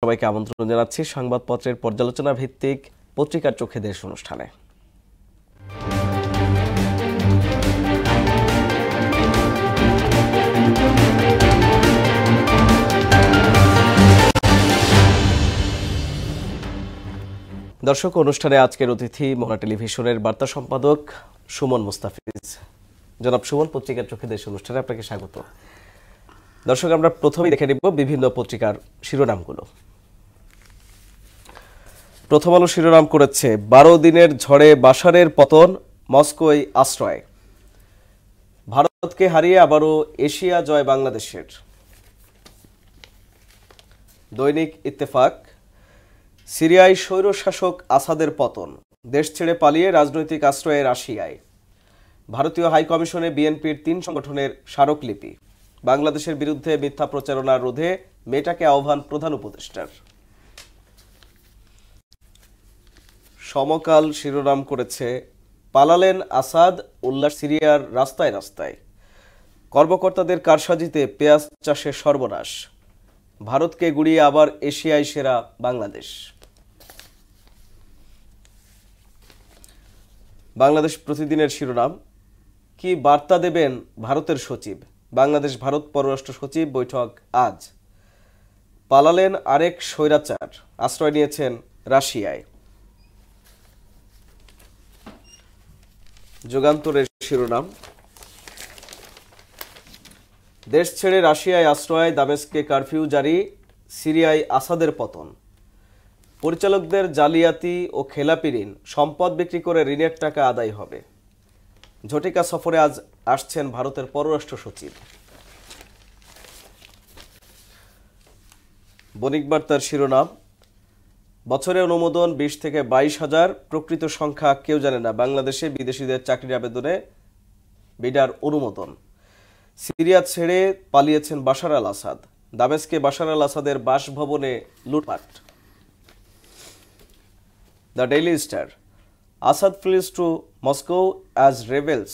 সবাইকে আমন্ত্রণ জানাচ্ছি সংবাদপত্রের পর্যালোচনা ভিত্তিক পত্রিকার চোখে দেশ অনুষ্ঠানে। দর্শক, অনুষ্ঠানে আজকের অতিথি মোহনা টেলিভিশনের বার্তা সম্পাদক সুমন মুস্তাফিজ। জনাব সুমন, পত্রিকার চোখে দেশ অনুষ্ঠানে আপনাকে স্বাগত। দর্শক, আমরা প্রথমেই দেখে নিব বিভিন্ন পত্রিকার শিরোনামগুলো। প্রথম আলো শিরোনাম করেছে 12 দিনের ঝড়ে বাশারের পতন, মস্কোয় আশ্রয়। ভারতকে হারিয়ে আবারও এশিয়া জয় বাংলাদেশের। দৈনিক ইত্তেফাক, সিরিয়ায় স্বৈরশাসক আসাদের পতন, দেশ ছেড়ে পালিয়ে রাজনৈতিক আশ্রয়ে রাশিয়ায়। ভারতীয় হাইকমিশনে বিএনপির 3 সংগঠনের স্মারকলিপি। বাংলাদেশের বিরুদ্ধে মিথ্যা প্রচারণা রোধে মেটাকে আহ্বান প্রধান উপদেষ্টার। সমকাল শিরোনাম করেছে পালালেন আসাদ, উল্লাস সিরিয়ার রাস্তায় রাস্তায়। কর্মকর্তাদের কারসাজিতে পেঁয়াজ চাষের সর্বনাশ। ভারতকে গুড়িয়ে আবার এশিয়ায় সেরা বাংলাদেশ। বাংলাদেশ প্রতিদিনের শিরোনাম, কি বার্তা দেবেন ভারতের সচিব। বাংলাদেশ ভারত পররাষ্ট্র সচিব বৈঠক আজ। পালালেন আরেক স্বৈরাচার, আশ্রয় নিয়েছেন রাশিয়ায়। যুগান্তরের শিরোনাম, দেশ ছেড়ে রাশিয়ায় আশ্রয়, দামেস্কে কারফিউ জারি, সিরিয়ায় আসাদের পতন। পরিচালকদের জালিয়াতি ও খেলাপি ঋণ, সম্পদ বিক্রি করে ঋণের টাকা আদায় হবে। ঝটিকা সফরে আজ আসছেন ভারতের পররাষ্ট্র সচিব। বণিক বার্তার শিরোনাম, বছরে অনুমোদন 20 থেকে 22,000, প্রকৃত সংখ্যা কেউ জানে না। বাংলাদেশে বিদেশিদের চাকরির আবেদনে বিডার অনুমোদন। সিরিয়া ছেড়ে পালিয়েছেন বাশার আল আসাদ, দামেস্কে বাশার আল আসাদের বাসভবনে লুটপাট। The daily star, Assad flees to Moscow as rebels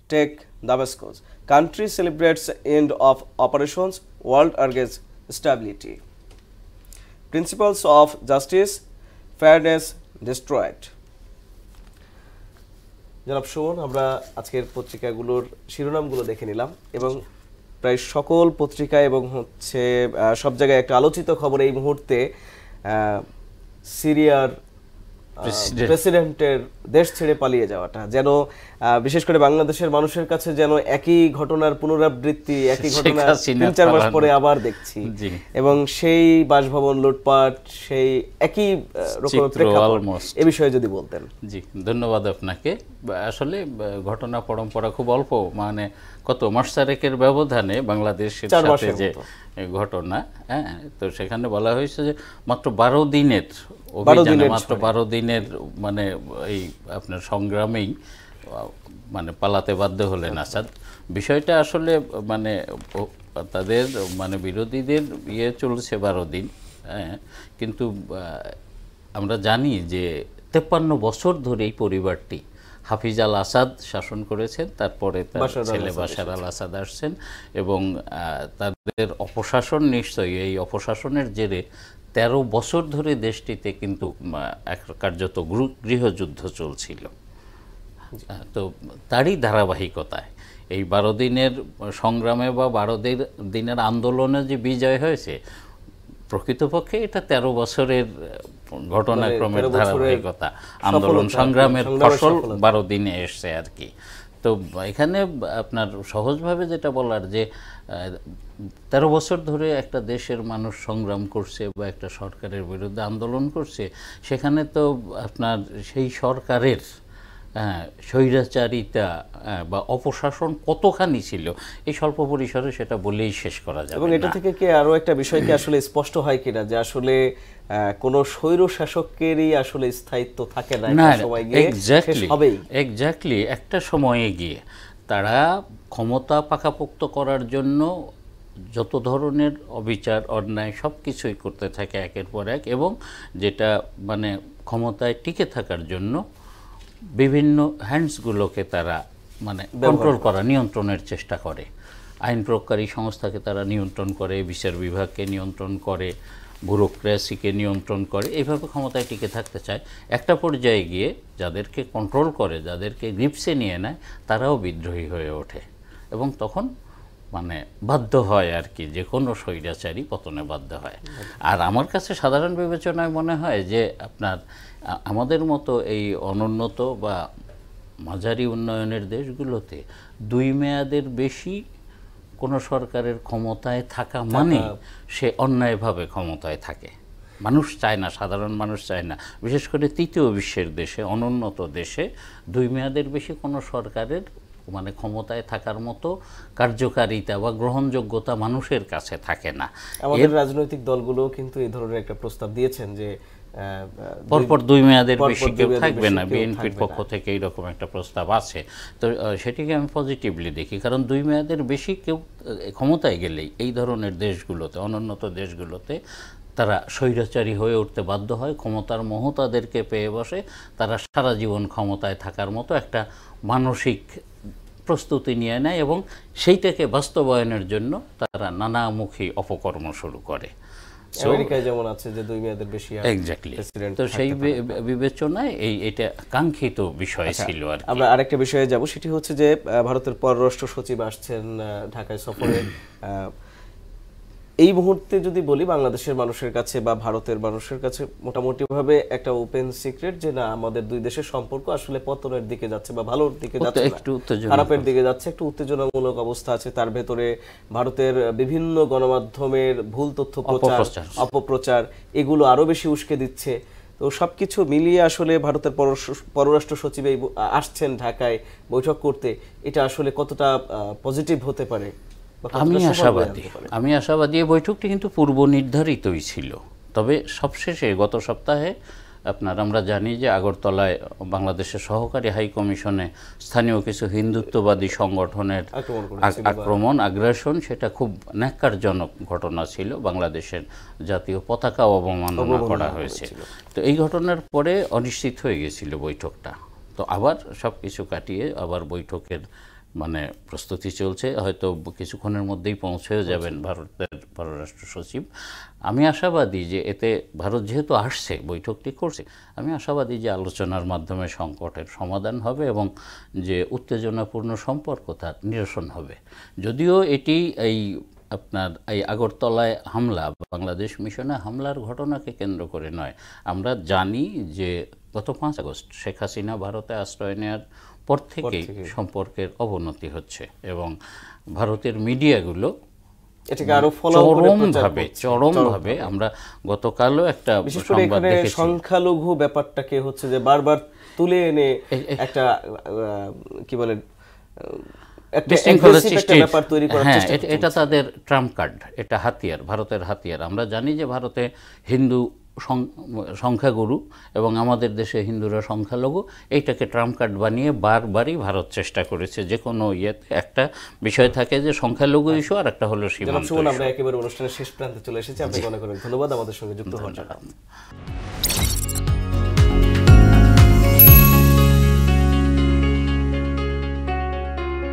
take Damascus. Country celebrates end of operations. World urges stability. Principles of justice, fairness destroyed. জনাব সুমন, আমরা আজকের পত্রিকাগুলোর শিরোনামগুলো দেখে নিলাম এবং প্রায় সকল পত্রিকা এবং সব জায়গায় একটা আলোচিত খবর এই মুহূর্তে সিরিয়ার প্রেসিডেন্টের দেশ ছেড়ে পালিয়ে যাওয়াটা, যেন বিশেষ করে বাংলাদেশের মানুষের কাছে যেন একই ঘটনার পুনরাবৃত্তি, একই ঘটনা 3-4 মাস পরে আবার দেখছি এবং সেই বাসভবন লুটপাট, সেই একই রকমের প্রেক্ষাপট, এই বিষয়ে যদি বলতেন। জি, ধন্যবাদ আপনাকে। আসলে ঘটনা পরম্পরা খুব অল্প, মানে কত মাস চারেকের ব্যবধানে বাংলাদেশের সাথে যে ঘটনা, হ্যাঁ, তো সেখানে বলা হয়েছে যে মাত্র 12 দিনের অভিযানে, মাত্র 12 দিনের মানে এই আপনার সংগ্রামেই মানে পালাতে বাধ্য হলেন আসাদ। বিষয়টা আসলে মানে তাদের মানে বিরোধীদের চলছে 12 দিন, হ্যাঁ, কিন্তু আমরা জানি যে 53 বছর ধরে এই পরিবারটি হাফিজ আল আসাদ শাসন করেছেন, তারপরে তার ছেলে বাশার আল আসাদ আসছেন এবং তাদের অপশাসন, নিশ্চয়ই এই অপশাসনের জেরে 13 বছর ধরে দেশটিতে কিন্তু কার্যত গৃহযুদ্ধ চলছিল। তো তারই ধারাবাহিকতায় এই 12 দিনের সংগ্রামে বা 12 দিনের আন্দোলনে যে বিজয় হয়েছে, প্রকৃতপক্ষে এটা 13 বছরের ঘটনাক্রমের ধারাবাহিকতা, আন্দোলন সংগ্রামের ফসল 12 দিনে এসছে আর কি। তো এখানে আপনার সহজভাবে যেটা বলার যে 13 বছর ধরে একটা দেশের মানুষ সংগ্রাম করছে বা একটা সরকারের বিরুদ্ধে আন্দোলন করছে, সেখানে তো আপনার সেই সরকারের স্বৈরাচারিতা বা অপশাসন কতখানি ছিল এই স্বল্প পরিসরে সেটা বলেই শেষ করা যাবে। এবং এটা থেকে কি আরো একটা বিষয় কি আসলে স্পষ্ট হয় কিনা যে আসলে কোন স্বৈর শাসকেরই আসলে স্থায়িত্ব থাকে না, একটা সময় গিয়ে শেষ হবেই। এক্স্যাক্টলি, একটা সময়ে গিয়ে তারা ক্ষমতা পাকাপোক্ত করার জন্য যত ধরনের অবিচার, অন্যায় সব কিছুই করতে থাকে একের পর এক, এবং যেটা মানে ক্ষমতায় টিকে থাকার জন্য বিভিন্ন হ্যান্ডসগুলোকে তারা মানে কন্ট্রোল করা, নিয়ন্ত্রণের চেষ্টা করে। আইন প্রয়োগকারী সংস্থাকে তারা নিয়ন্ত্রণ করে, বিচার বিভাগকে নিয়ন্ত্রণ করে, ব্যুরোক্রেসিকে নিয়ন্ত্রণ করে, এইভাবে ক্ষমতায় টিকে থাকতে চায়। একটা পর্যায়ে গিয়ে যাদেরকে কন্ট্রোল করে, যাদেরকে গ্রিপসে নিয়ে নেয়, তারাও বিদ্রোহী হয়ে ওঠে এবং তখন মানে বাধ্য হয় আর কি, যে কোনো স্বৈরাচারী পতনে বাধ্য হয়। আর আমার কাছে সাধারণ বিবেচনায় মনে হয় যে আপনার আমাদের মতো এই অনুন্নত বা মাঝারি উন্নয়নের দেশগুলোতে 2 মেয়াদের বেশি কোনো সরকারের ক্ষমতায় থাকা মানে সে অন্যায়ভাবে ক্ষমতায় থাকে। মানুষ চায় না, সাধারণ মানুষ চায় না, বিশেষ করে তৃতীয় বিশ্বের দেশে, অনুন্নত দেশে 2 মেয়াদের বেশি কোনো সরকারের মানে ক্ষমতায় থাকার মতো কার্যকারিতা বা গ্রহণযোগ্যতা মানুষের কাছে থাকে না। আমাদের রাজনৈতিক দলগুলো কিন্তু এই ধরনের একটা প্রস্তাব দিয়েছেন যে পরপর 2 মেয়াদের বেশি কেউ থাকবে না। বিএনপির পক্ষ থেকে এইরকম একটা প্রস্তাব আছে। তো সেটিকে আমি পজিটিভলি দেখি, কারণ 2 মেয়াদের বেশি কেউ ক্ষমতায় গেলেই এই ধরনের দেশগুলোতে, অনুন্নত দেশগুলোতে তারা স্বৈরাচারী হয়ে উঠতে বাধ্য হয়। ক্ষমতার মোহ তাদেরকে পেয়ে বসে, তারা সারা জীবন ক্ষমতায় থাকার মতো একটা মানসিক প্রস্তুতি নিয়ে নেয় এবং সেইটাকে বাস্তবায়নের জন্য তারা নানামুখী অপকর্ম শুরু করে। আমেরিকায় যেমন আছে যে 2 মেয়াদের বেশি এক্স্যাক্টলি। তো সেই বিবেচনায় এটা কাঙ্ক্ষিত বিষয় ছিল। আর আমরা আরেকটা বিষয়ে যাব, সেটি হচ্ছে যে ভারতের পররাষ্ট্র সচিব আসছেন ঢাকায় সফরে। এই মুহূর্তে যদি বলি, বাংলাদেশের মানুষের কাছে বা ভারতের মানুষের কাছে মোটামুটি ভাবে একটা ওপেন সিক্রেট যে না, আমাদের 2 দেশের সম্পর্ক আসলে পতনের দিকে যাচ্ছে বা ভালোর দিকে যাচ্ছে, একটু খারাপের দিকে যাচ্ছে, একটু উত্তেজনামূলক অবস্থা আছে। তার ভেতরে ভারতের বিভিন্ন গণমাধ্যমের ভুল তথ্য প্রচার, অপপ্রচার, এগুলো আরো বেশি উস্কে দিচ্ছে। তো সবকিছু মিলিয়ে আসলে ভারতের পররাষ্ট্র সচিব আসছেন ঢাকায় বৈঠক করতে, এটা আসলে কতটা পজিটিভ হতে পারে? আমি আশাবাদী। এই বৈঠকটি কিন্তু পূর্ব নির্ধারিতই ছিল। তবে সবশেষে গত সপ্তাহে আমরা জানি যে আগরতলায় বাংলাদেশের সহকারী হাই কমিশনে স্থানীয় কিছু হিন্দুত্ববাদী সংগঠনের আগ্রাসন, সেটা খুব ন্যাক্কারজনক ঘটনা ছিল। বাংলাদেশের জাতীয় পতাকা অবমাননা করা হয়েছে। তো এই ঘটনার পরে অনিশ্চিত হয়ে গেছিল বৈঠকটা। তো আবার সব কিছু কাটিয়ে আবার বৈঠকের মানে প্রস্তুতি চলছে। হয়তো কিছুক্ষণের মধ্যেই পৌঁছেও যাবেন ভারতের পররাষ্ট্র সচিব। আমি আশাবাদী যে এতে ভারত যেহেতু আসছে, বৈঠকটি করছে, আমি আশাবাদী যে আলোচনার মাধ্যমে সংকটের সমাধান হবে এবং যে উত্তেজনাপূর্ণ সম্পর্ক তার নিরসন হবে। যদিও এটি এই আগরতলায় হামলা, বাংলাদেশ মিশনে হামলার ঘটনাকে কেন্দ্র করে নয়। আমরা জানি যে গত 5 আগস্ট শেখ হাসিনা ভারতে আশ্রয় নেওয়ার পর থেকেই সম্পর্কের অবনতি হচ্ছে এবং ভারতের মিডিয়াগুলো এটাকে আরো চরমভাবে আমরা গতকালও একটা সংবাদ দেখেছি, সংখ্যালঘু ব্যাপারটাকে হচ্ছে যে বারবার তুলে এনে একটা কি বলে এটা তাদের ট্রাম্প কার্ড, এটা হাতিয়ার, ভারতের হাতিয়ার। আমরা জানি যে ভারতে হিন্দু সংখ্যাগুরু এবং আমাদের দেশে হিন্দুরা সংখ্যালঘু, এইটাকে ট্রাম্প কার্ড বানিয়ে বারবারই ভারত চেষ্টা করেছে। যে কোনো ইয়েতে একটা বিষয় থাকে যে সংখ্যালঘু ইস্যু, আর একটা হলো সীমান্ত। আমরা একেবারে অনুষ্ঠানের শেষ প্রান্তে চলে এসেছি। আপনাকে অনেক অনেক ধন্যবাদ আমাদের সঙ্গে যুক্ত হওয়ার জন্য।